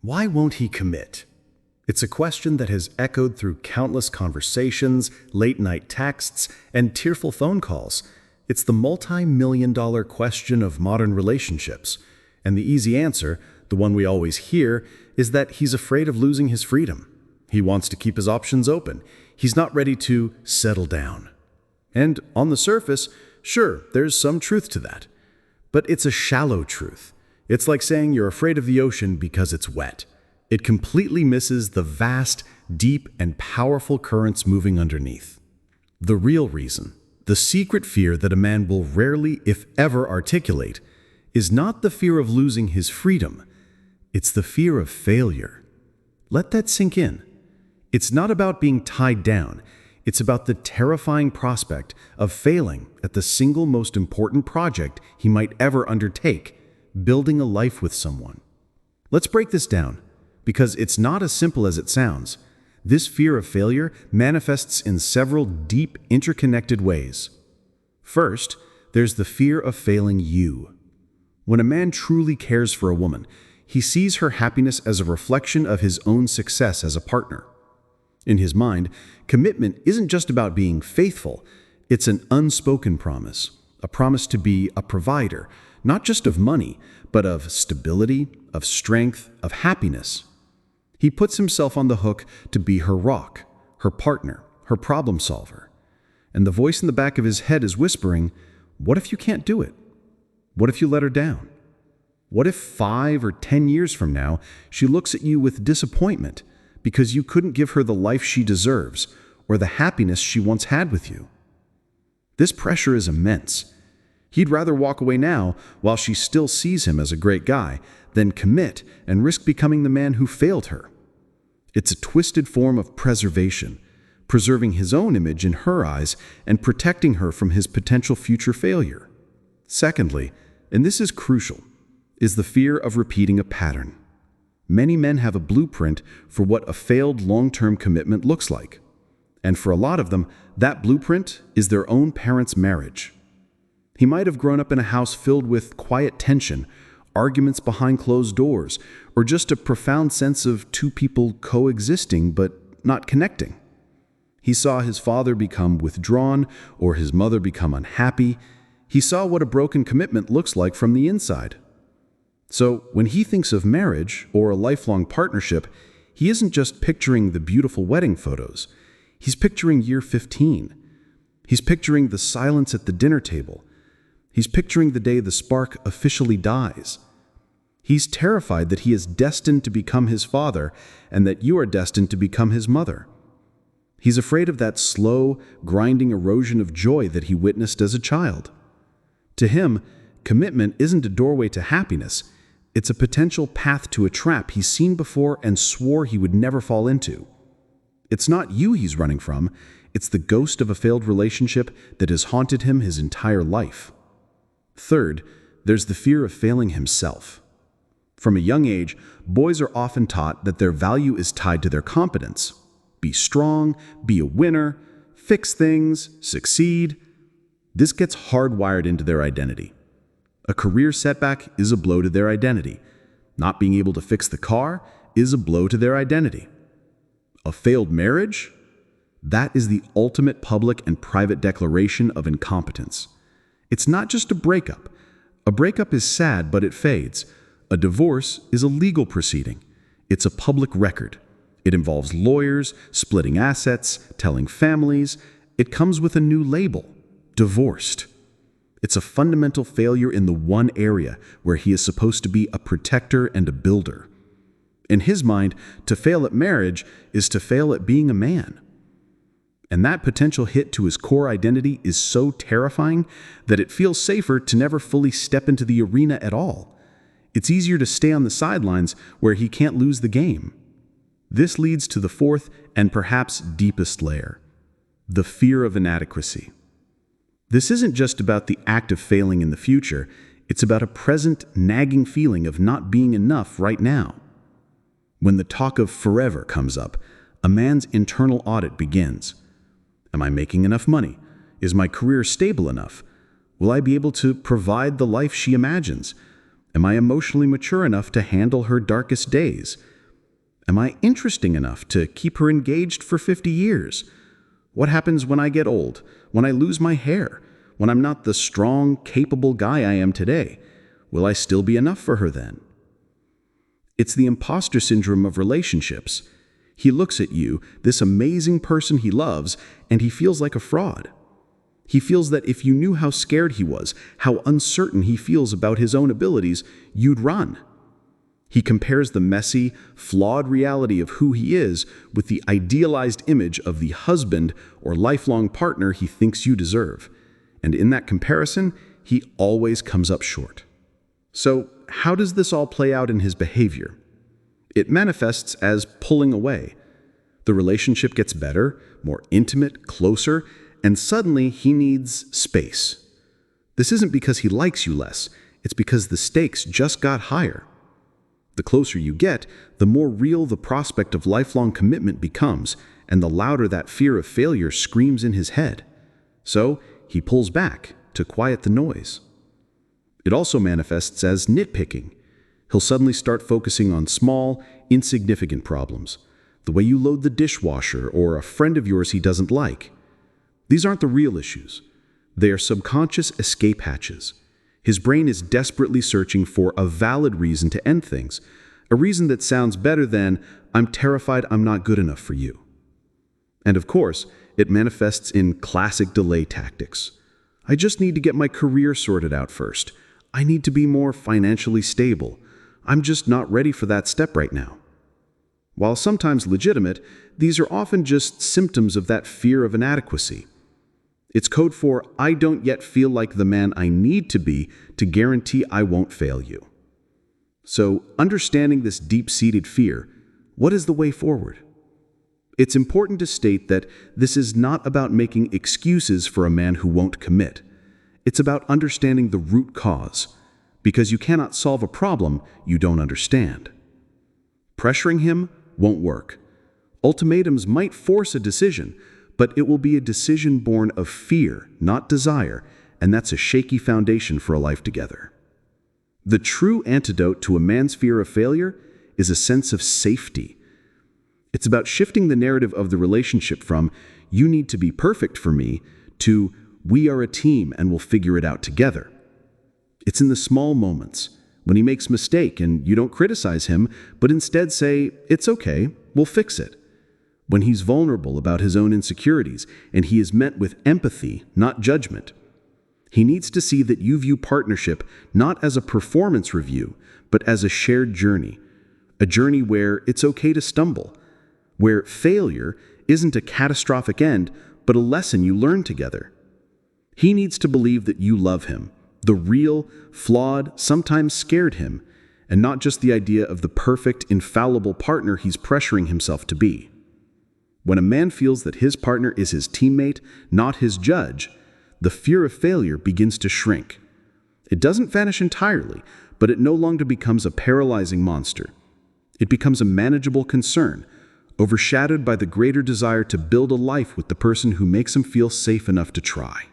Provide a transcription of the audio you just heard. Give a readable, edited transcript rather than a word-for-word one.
Why won't he commit? It's a question that has echoed through countless conversations, late-night texts, and tearful phone calls. It's the multi-million-dollar question of modern relationships. And the easy answer, the one we always hear, is that he's afraid of losing his freedom. He wants to keep his options open. He's not ready to settle down. And on the surface, sure, there's some truth to that. But it's a shallow truth. It's like saying you're afraid of the ocean because it's wet. It completely misses the vast, deep, and powerful currents moving underneath. The real reason, the secret fear that a man will rarely, if ever, articulate, is not the fear of losing his freedom. It's the fear of failure. Let that sink in. It's not about being tied down. It's about the terrifying prospect of failing at the single most important project he might ever undertake, building a life with someone. Let's break this down, because it's not as simple as it sounds. This fear of failure manifests in several deep, interconnected ways. First, there's the fear of failing you. When a man truly cares for a woman, he sees her happiness as a reflection of his own success as a partner. In his mind, commitment isn't just about being faithful. It's an unspoken promise, a promise to be a provider, not just of money, but of stability, of strength, of happiness. He puts himself on the hook to be her rock, her partner, her problem solver. And the voice in the back of his head is whispering, what if you can't do it? What if you let her down? What if 5 or 10 years from now, she looks at you with disappointment because you couldn't give her the life she deserves or the happiness she once had with you? This pressure is immense. He'd rather walk away now while she still sees him as a great guy than commit and risk becoming the man who failed her. It's a twisted form of preservation, preserving his own image in her eyes and protecting her from his potential future failure. Secondly, and this is crucial, is the fear of repeating a pattern. Many men have a blueprint for what a failed long-term commitment looks like. And for a lot of them, that blueprint is their own parents' marriage. He might have grown up in a house filled with quiet tension, arguments behind closed doors, or just a profound sense of two people coexisting but not connecting. He saw his father become withdrawn or his mother become unhappy. He saw what a broken commitment looks like from the inside. So when he thinks of marriage or a lifelong partnership, he isn't just picturing the beautiful wedding photos. He's picturing year 15. He's picturing the silence at the dinner table. He's picturing the day the spark officially dies. He's terrified that he is destined to become his father and that you are destined to become his mother. He's afraid of that slow, grinding erosion of joy that he witnessed as a child. To him, commitment isn't a doorway to happiness. It's a potential path to a trap he's seen before and swore he would never fall into. It's not you he's running from. It's the ghost of a failed relationship that has haunted him his entire life. Third, there's the fear of failing himself. From a young age, boys are often taught that their value is tied to their competence. Be strong, be a winner, fix things, succeed. This gets hardwired into their identity. A career setback is a blow to their identity. Not being able to fix the car is a blow to their identity. A failed marriage? That is the ultimate public and private declaration of incompetence. It's not just a breakup. A breakup is sad, but it fades. A divorce is a legal proceeding. It's a public record. It involves lawyers, splitting assets, telling families. It comes with a new label, divorced. It's a fundamental failure in the one area where he is supposed to be a protector and a builder. In his mind, to fail at marriage is to fail at being a man. And that potential hit to his core identity is so terrifying that it feels safer to never fully step into the arena at all. It's easier to stay on the sidelines where he can't lose the game. This leads to the fourth and perhaps deepest layer, the fear of inadequacy. This isn't just about the act of failing in the future, it's about a present, nagging feeling of not being enough right now. When the talk of forever comes up, a man's internal audit begins. Am I making enough money? Is my career stable enough? Will I be able to provide the life she imagines? Am I emotionally mature enough to handle her darkest days? Am I interesting enough to keep her engaged for 50 years? What happens when I get old, when I lose my hair, when I'm not the strong, capable guy I am today? Will I still be enough for her then? It's the imposter syndrome of relationships. He looks at you, this amazing person he loves, and he feels like a fraud. He feels that if you knew how scared he was, how uncertain he feels about his own abilities, you'd run. He compares the messy, flawed reality of who he is with the idealized image of the husband or lifelong partner he thinks you deserve. And in that comparison, he always comes up short. So, how does this all play out in his behavior? It manifests as pulling away. The relationship gets better, more intimate, closer, and suddenly he needs space. This isn't because he likes you less, it's because the stakes just got higher. The closer you get, the more real the prospect of lifelong commitment becomes, and the louder that fear of failure screams in his head. So, he pulls back to quiet the noise. It also manifests as nitpicking. He'll suddenly start focusing on small, insignificant problems, the way you load the dishwasher or a friend of yours he doesn't like. These aren't the real issues. They are subconscious escape hatches. His brain is desperately searching for a valid reason to end things, a reason that sounds better than, "I'm terrified I'm not good enough for you." And of course, it manifests in classic delay tactics. I just need to get my career sorted out first. I need to be more financially stable. I'm just not ready for that step right now. While sometimes legitimate, these are often just symptoms of that fear of inadequacy. It's code for, I don't yet feel like the man I need to be to guarantee I won't fail you. So, understanding this deep-seated fear, what is the way forward? It's important to state that this is not about making excuses for a man who won't commit. It's about understanding the root cause, because you cannot solve a problem you don't understand. Pressuring him won't work. Ultimatums might force a decision, but it will be a decision born of fear, not desire, and that's a shaky foundation for a life together. The true antidote to a man's fear of failure is a sense of safety. It's about shifting the narrative of the relationship from, "you need to be perfect for me," to, "we are a team and we'll figure it out together." It's in the small moments, when he makes a mistake and you don't criticize him, but instead say, "it's okay, we'll fix it." When he's vulnerable about his own insecurities and he is met with empathy, not judgment. He needs to see that you view partnership not as a performance review, but as a shared journey. A journey where it's okay to stumble, where failure isn't a catastrophic end, but a lesson you learn together. He needs to believe that you love him, the real, flawed, sometimes scared him, and not just the idea of the perfect, infallible partner he's pressuring himself to be. When a man feels that his partner is his teammate, not his judge, the fear of failure begins to shrink. It doesn't vanish entirely, but it no longer becomes a paralyzing monster. It becomes a manageable concern, overshadowed by the greater desire to build a life with the person who makes him feel safe enough to try.